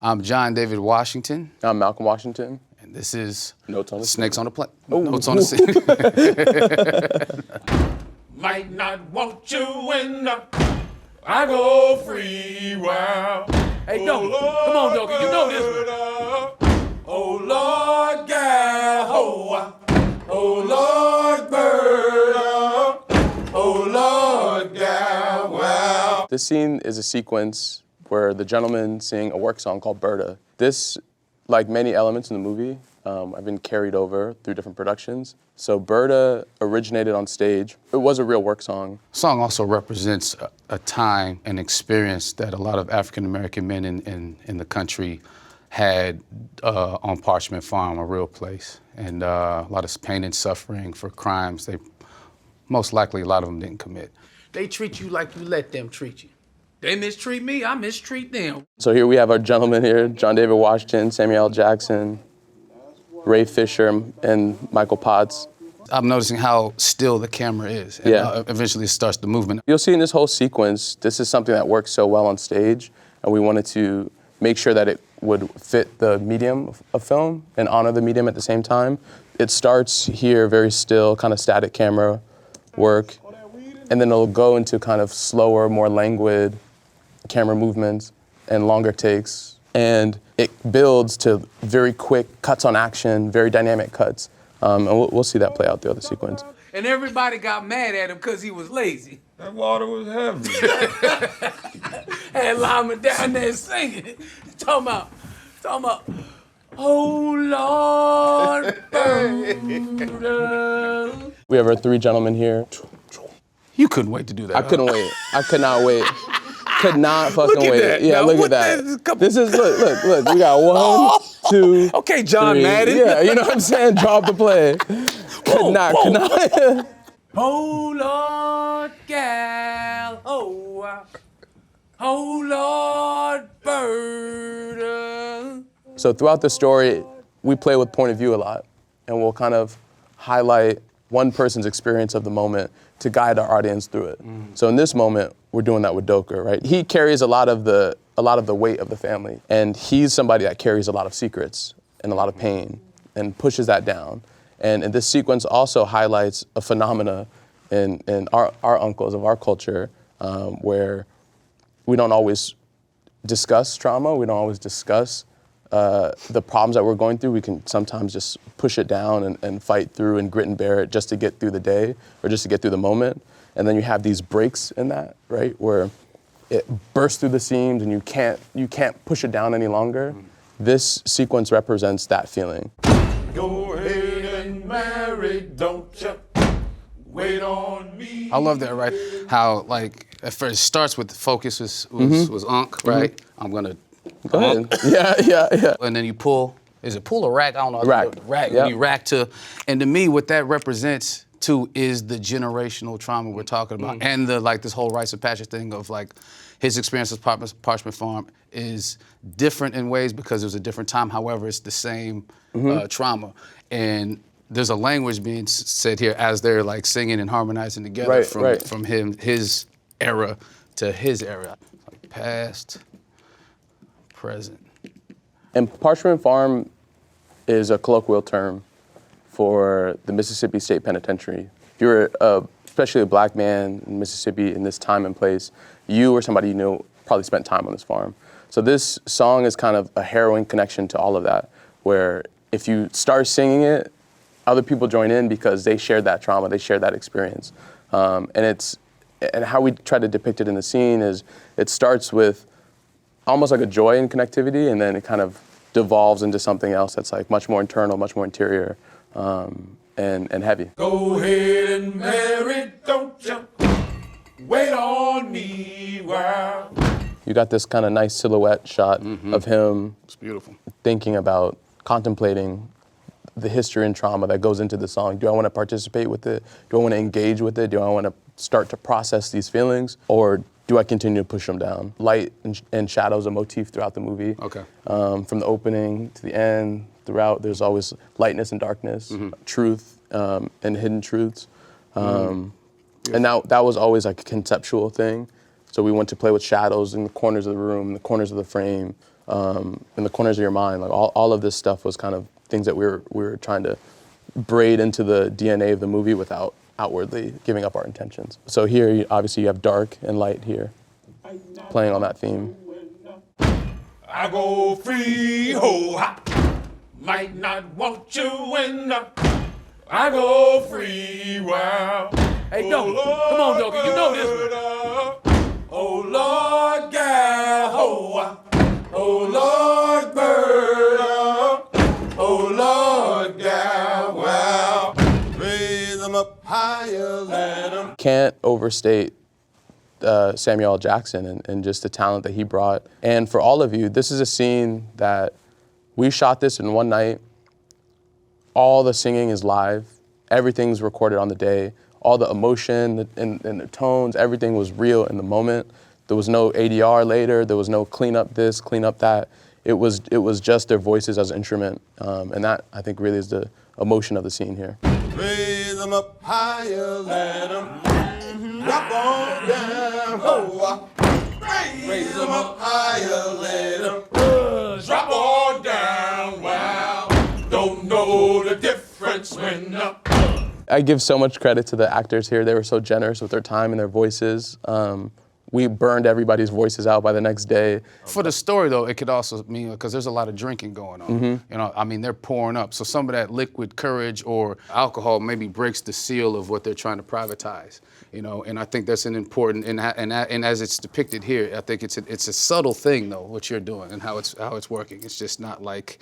I'm John David Washington. I'm Malcom Washington. And this is Notes on the Snakes on the Plane. Oh. Notes on the Scene. Might not want you when I go free wild. Hey, Doggy, come on, Doggy, you know this one. Oh, Lord, gal, oh, Lord, bird, oh, Lord, gal, wow. This scene is a sequence where the gentlemen sing a work song called Berta. This, like many elements in the movie, have been carried over through different productions. So Berta originated on stage. It was a real work song. The song also represents a time and experience that a lot of African-American men in the country had on Parchment Farm, a real place. And a lot of pain and suffering for crimes they, most likely, a lot of them didn't commit. They treat you like you let them treat you. They mistreat me, I mistreat them. So here we have our gentlemen here, John David Washington, Samuel L. Jackson, Ray Fisher, and Michael Potts. I'm noticing how still the camera is, and eventually it starts the movement. You'll see in this whole sequence, this is something that works so well on stage, and we wanted to make sure that it would fit the medium of film and honor the medium at the same time. It starts here very still, kind of static camera work, and then it'll go into kind of slower, more languid camera movements and longer takes. And it builds to very quick cuts on action, very dynamic cuts. And we'll see that play out throughout the sequence. And everybody got mad at him because he was lazy. That water was heavy. Had Lyman down there singing. Talking about, oh Lord, Bermuda. We have our three gentlemen here. You couldn't wait to do that. I couldn't wait. I could not wait. Could not fucking wait. that. Yeah, Now, look what at that. this- This is, look. We got one, two, Okay, John three. Madden. Yeah, you know what I'm saying? Drop the play. Could not. Oh Lord, gal, oh Lord, bird. So throughout the story, we play with point of view a lot, and we'll kind of highlight one person's experience of the moment to guide our audience through it. So in this moment, we're doing that with Doker, right? He carries a lot of the weight of the family, and he's somebody that carries a lot of secrets and a lot of pain and pushes that down. And this sequence also highlights a phenomena in our uncles of our culture where we don't always discuss trauma, we don't always discuss the problems that we're going through. We can sometimes just push it down and fight through and grit and bear it just to get through the day or just to get through the moment. And then you have these breaks in that, right, where it bursts through the seams and you can't push it down any longer. This sequence represents that feeling. Go ahead and marry, don't you? Wait on me. I love that, right? How, like, at first it starts with the focus was Unc, right? I'm gonna Go ahead. Yeah. And then you pull, is it pull or rack? I don't know. Rack. Rack, Yep. you rack to, and to me, what that represents too is the generational trauma we're talking about. And the, like, this whole rites of passage thing of, like, his experience with Parchment Farm is different in ways because it was a different time. However, it's the same trauma. And there's a language being said here as they're, like, singing and harmonizing together from his era to his era. Like, past, present. And Parchment Farm is a colloquial term for the Mississippi State Penitentiary. If you're especially a black man in Mississippi in this time and place, you or somebody you know probably spent time on this farm. So this song is kind of a harrowing connection to all of that, where if you start singing it, other people join in because they shared that trauma, they shared that experience. And how we try to depict it in the scene is it starts with almost like a joy and connectivity, and then it kind of devolves into something else that's like much more internal, much more interior, and heavy. Go ahead and marry, don't you? Wait on me, wow. You got this kind of nice silhouette shot of him. It's beautiful. Thinking about, contemplating the history and trauma that goes into the song. Do I want to participate with it? Do I want to engage with it? Do I want to start to process these feelings? Or do I continue to push them down? Light and shadow is a motif throughout the movie. Okay. From the opening to the end, throughout, there's always lightness and darkness, truth and hidden truths. And that was always like a conceptual thing. So we went to play with shadows in the corners of the room, the corners of the frame, in the corners of your mind. Like all of this stuff was kind of things that we were trying to braid into the DNA of the movie without outwardly giving up our intentions. So here, obviously, you have dark and light here, playing on that theme. I go free, ho, ha. Might not want you in the. I go free, wow. Hey, Doki, come on, Doki, you know this one. Oh, Lord, God, ho, oh, Lord, bird up. Oh, Lord, God, wow. Raise them up higher, let them. Can't overstate Samuel L. Jackson and just the talent that he brought. And for all of you, this is a scene that we shot this in one night. All the singing is live. Everything's recorded on the day. All the emotion and the tones, everything was real in the moment. There was no ADR later. There was no clean up this, clean up that. It was just their voices as an instrument. And that, I think, really is the emotion of the scene here. Raise them up higher, let them drop on down. Oh, raise them up higher, let them drop on down. Wow, don't know the difference when up. I give so much credit to the actors here. They were so generous with their time and their voices. We burned everybody's voices out by the next day. For the story, though, it could also mean, because there's a lot of drinking going on. You know, I mean, they're pouring up. So some of that liquid courage or alcohol maybe breaks the seal of what they're trying to privatize. You know, and I think that's an important, and as it's depicted here, I think it's a subtle thing, though, what you're doing and how it's working. It's just not like,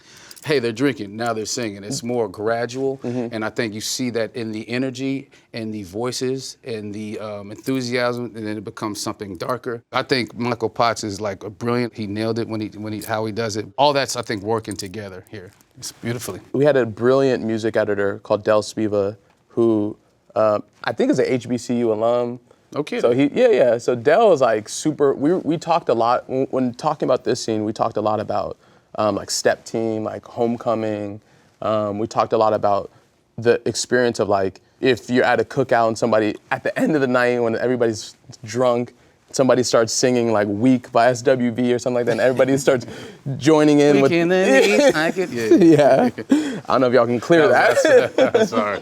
hey, they're drinking, now they're singing. It's more gradual, and I think you see that in the energy and the voices and the enthusiasm, and then it becomes something darker. I think Michael Potts is like a brilliant. He nailed it when he how he does it. All that's, I think, working together here. It's beautifully. We had a brilliant music editor called Del Spiva, who I think is an HBCU alum. Okay. So So Del is like super. We talked a lot when talking about this scene. We talked a lot about like step team, like homecoming. We talked a lot about the experience of like if you're at a cookout and somebody at the end of the night when everybody's drunk, somebody starts singing like "Weak" by SWV or something like that, and everybody starts joining in with. Yeah. I don't know if y'all can clear that. Sorry.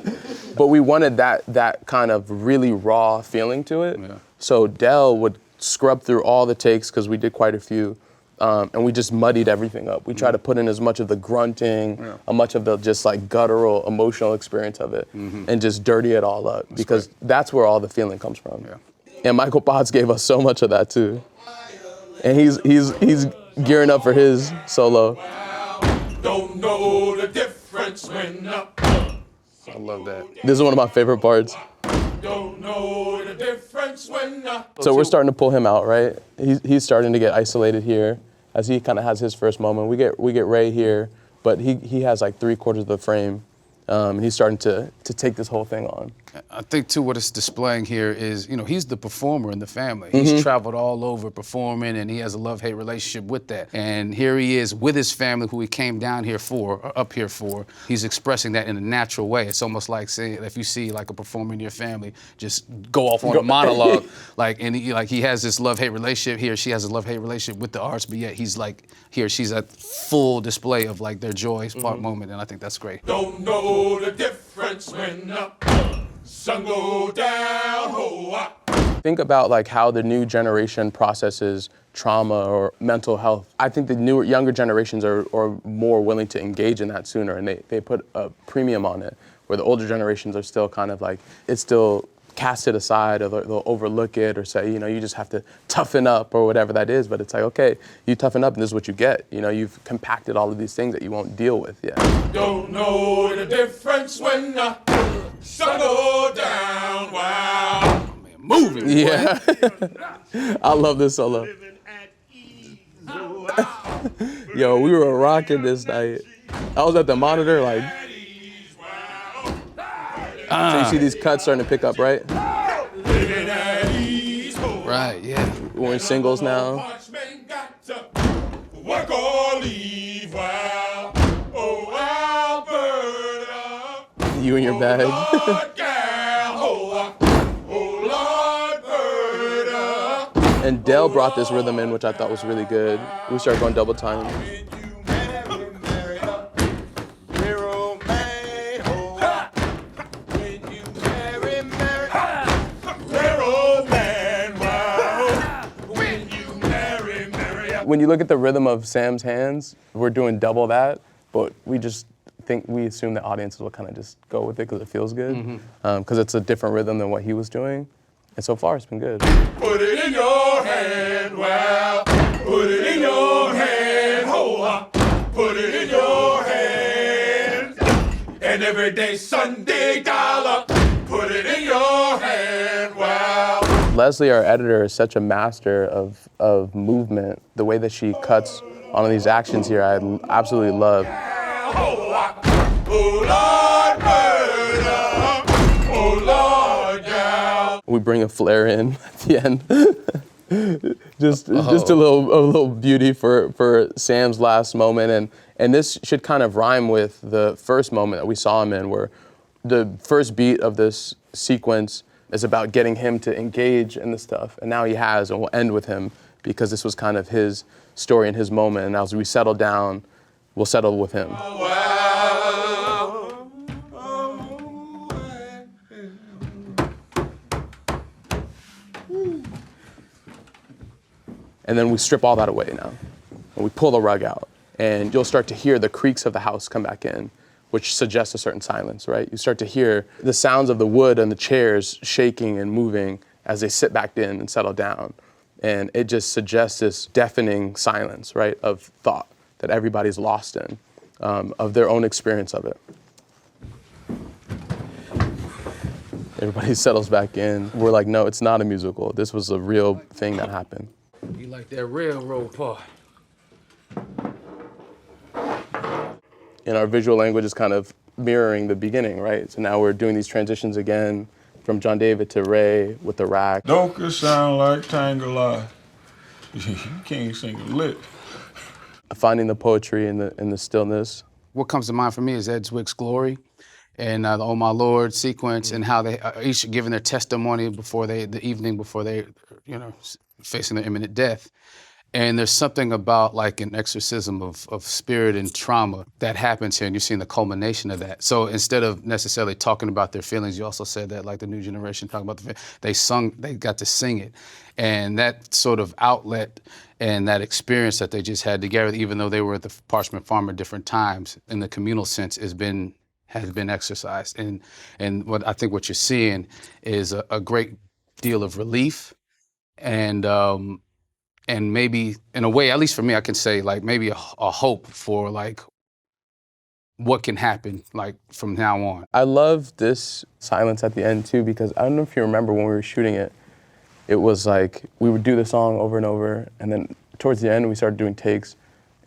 But we wanted that kind of really raw feeling to it. Yeah. So Del would scrub through all the takes because we did quite a few, and we just muddied everything up. We tried to put in as much of the grunting, as much of the just like guttural, emotional experience of it, and just dirty it all up because that's where all the feeling comes from. Yeah. And Michael Potts gave us so much of that too. And he's gearing up for his solo. Don't know the difference when up. I love that. This is one of my favorite parts. Don't know the difference when up. So we're starting to pull him out, right? He's starting to get isolated here as he kind of has his first moment. We get Ray here, but he has like 3/4 of the frame. He's starting to take this whole thing on. I think too what it's displaying here is, you know, he's the performer in the family. He's traveled all over performing and he has a love-hate relationship with that. And here he is with his family who he came down here for, or up here for. He's expressing that in a natural way. It's almost like saying if you see like a performer in your family just go off on a monologue, he has this love-hate relationship, he or she has a love-hate relationship with the arts, but yet he's like, he or she's a full display of like their joy part moment, and I think that's great. Don't know the difference when up. Sun go down, ho, up. Think about like how the new generation processes trauma or mental health. I think the younger generations are more willing to engage in that sooner, and they put a premium on it, where the older generations are still kind of like, it's still cast it aside, or they'll overlook it, or say, you know, you just have to toughen up or whatever that is. But it's like, okay, you toughen up and this is what you get. You know, you've compacted all of these things that you won't deal with yet. Don't know the difference when the sun go down, wow. Moving. Yeah. I love this solo. Yo, we were rocking this night. I was at the monitor like, so you see these cuts starting to pick up, right? Right, yeah. We're in singles now. Work or leave, wow. Oh, Alberta. You and your bag. Lord, gal, oh, Lord, Berta. And Dale brought this rhythm in, which I thought was really good. We started going double time. When you look at the rhythm of Sam's hands, we're doing double that, but we assume the audiences will kind of just go with it because it feels good, because it's a different rhythm than what he was doing. And so far, it's been good. Put it in your hand, well, put it in your hand, ho, put it in your hand. And every day, Sunday, dollar, put it in your hand, well. Leslie, our editor, is such a master of movement. The way that she cuts on these actions here, I absolutely love. We bring a flare in at the end. just a little beauty for Sam's last moment, and this should kind of rhyme with the first moment that we saw him in, where the first beat of this sequence is about getting him to engage in the stuff, and now he has, and we'll end with him because this was kind of his story and his moment, and as we settle down, we'll settle with him. And then we strip all that away now, and we pull the rug out, and you'll start to hear the creaks of the house come back in, which suggests a certain silence, right? You start to hear the sounds of the wood and the chairs shaking and moving as they sit back in and settle down. And it just suggests this deafening silence, right, of thought that everybody's lost in, of their own experience of it. Everybody settles back in. We're like, no, it's not a musical. This was a real thing that happened. You like that railroad part. And our visual language is kind of mirroring the beginning, right? So now we're doing these transitions again from John David to Ray with the rack. Don't it sound like Tangela? You can't sing a lick. Finding the poetry in the stillness. What comes to mind for me is Ed Zwick's Glory and the Oh My Lord sequence, and how they each giving their testimony the evening before they, facing their imminent death. And there's something about like an exorcism of spirit and trauma that happens here, and you're seeing the culmination of that. So instead of necessarily talking about their feelings, you also said that like the new generation talking about they got to sing it. And that sort of outlet and that experience that they just had together, even though they were at the Parchment Farm at different times, in the communal sense, has been exercised. And what I think what you're seeing is a great deal of relief and maybe, in a way, at least for me, I can say like maybe a hope for like what can happen like from now on. I love this silence at the end too, because I don't know if you remember when we were shooting it, it was like we would do the song over and over, and then towards the end we started doing takes,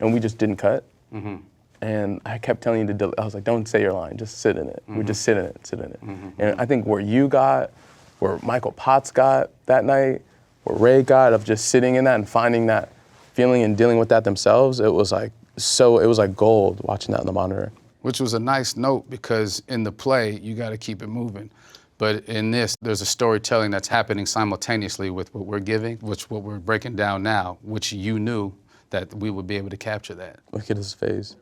and we just didn't cut. Mm-hmm. And I kept telling you I was like, don't say your line, just sit in it. Mm-hmm. We just sit in it. Mm-hmm. And I think where Michael Potts got that night, where Ray got of just sitting in that and finding that feeling and dealing with that themselves, it was like gold watching that on the monitor. Which was a nice note, because in the play, you got to keep it moving. But in this, there's a storytelling that's happening simultaneously with what we're giving, what we're breaking down now, which you knew that we would be able to capture that. Look at his face.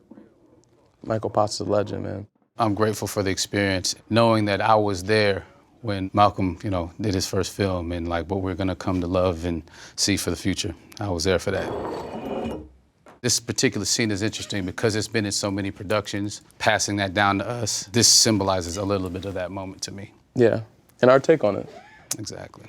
Michael Potts is a legend, man. I'm grateful for the experience, knowing that I was there when Malcom, did his first film, and like what we're gonna come to love and see for the future. I was there for that. This particular scene is interesting because it's been in so many productions. Passing that down to us, this symbolizes a little bit of that moment to me. Yeah, and our take on it. Exactly.